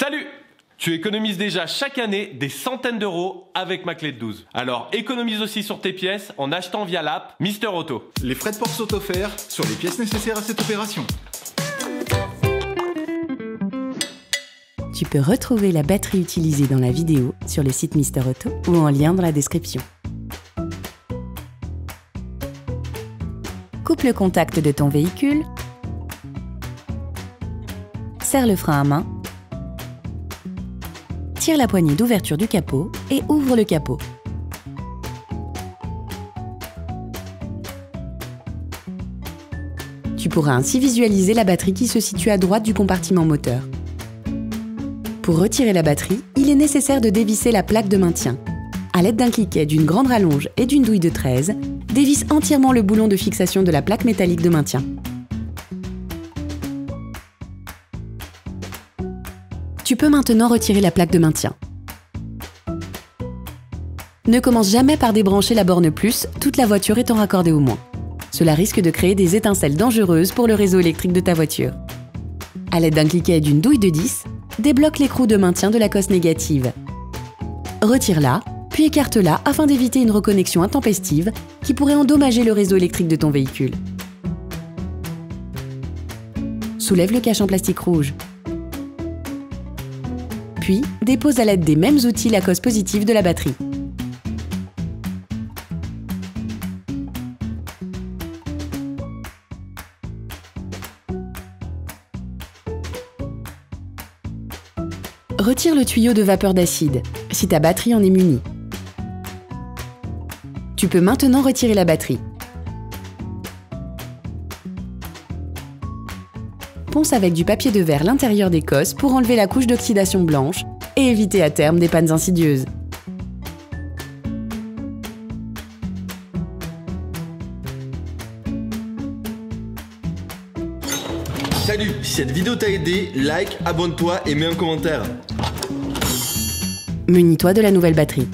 Salut! Tu économises déjà chaque année des centaines d'euros avec ma clé de 12. Alors économise aussi sur tes pièces en achetant via l'app Mister Auto. Les frais de port sont offerts sur les pièces nécessaires à cette opération. Tu peux retrouver la batterie utilisée dans la vidéo sur le site Mister Auto ou en lien dans la description. Coupe le contact de ton véhicule. Serre le frein à main. Tire la poignée d'ouverture du capot et ouvre le capot. Tu pourras ainsi visualiser la batterie qui se situe à droite du compartiment moteur. Pour retirer la batterie, il est nécessaire de dévisser la plaque de maintien. À l'aide d'un cliquet, d'une grande rallonge et d'une douille de 13, dévisse entièrement le boulon de fixation de la plaque métallique de maintien. Tu peux maintenant retirer la plaque de maintien. Ne commence jamais par débrancher la borne plus, toute la voiture étant raccordée au moins. Cela risque de créer des étincelles dangereuses pour le réseau électrique de ta voiture. À l'aide d'un cliquet et d'une douille de 10, débloque l'écrou de maintien de la cosse négative. Retire-la, puis écarte-la afin d'éviter une reconnexion intempestive qui pourrait endommager le réseau électrique de ton véhicule. Soulève le cache en plastique rouge. Puis, dépose à l'aide des mêmes outils la cosse positive de la batterie. Retire le tuyau de vapeur d'acide, si ta batterie en est munie. Tu peux maintenant retirer la batterie. Ponce avec du papier de verre l'intérieur des cosses pour enlever la couche d'oxydation blanche et éviter à terme des pannes insidieuses. Salut, si cette vidéo t'a aidé, like, abonne-toi et mets un commentaire. Munis-toi de la nouvelle batterie.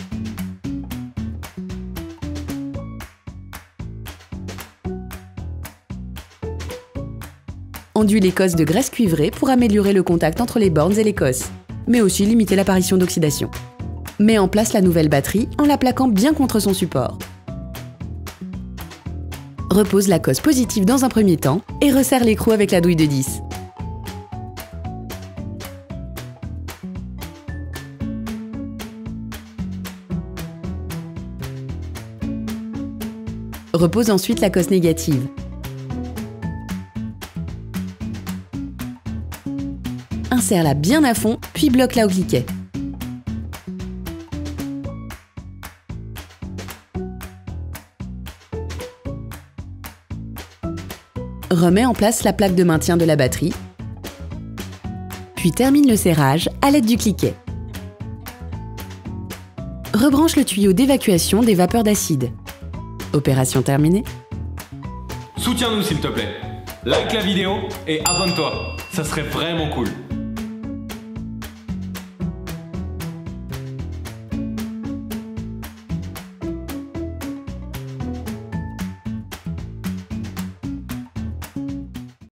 Enduis les cosses de graisse cuivrée pour améliorer le contact entre les bornes et les cosses, mais aussi limiter l'apparition d'oxydation. Mets en place la nouvelle batterie en la plaquant bien contre son support. Repose la cosse positive dans un premier temps et resserre l'écrou avec la douille de 10. Repose ensuite la cosse négative. Insère-la bien à fond, puis bloque-la au cliquet. Remets en place la plaque de maintien de la batterie, puis termine le serrage à l'aide du cliquet. Rebranche le tuyau d'évacuation des vapeurs d'acide. Opération terminée. Soutiens-nous s'il te plaît. Like la vidéo et abonne-toi. Ça serait vraiment cool.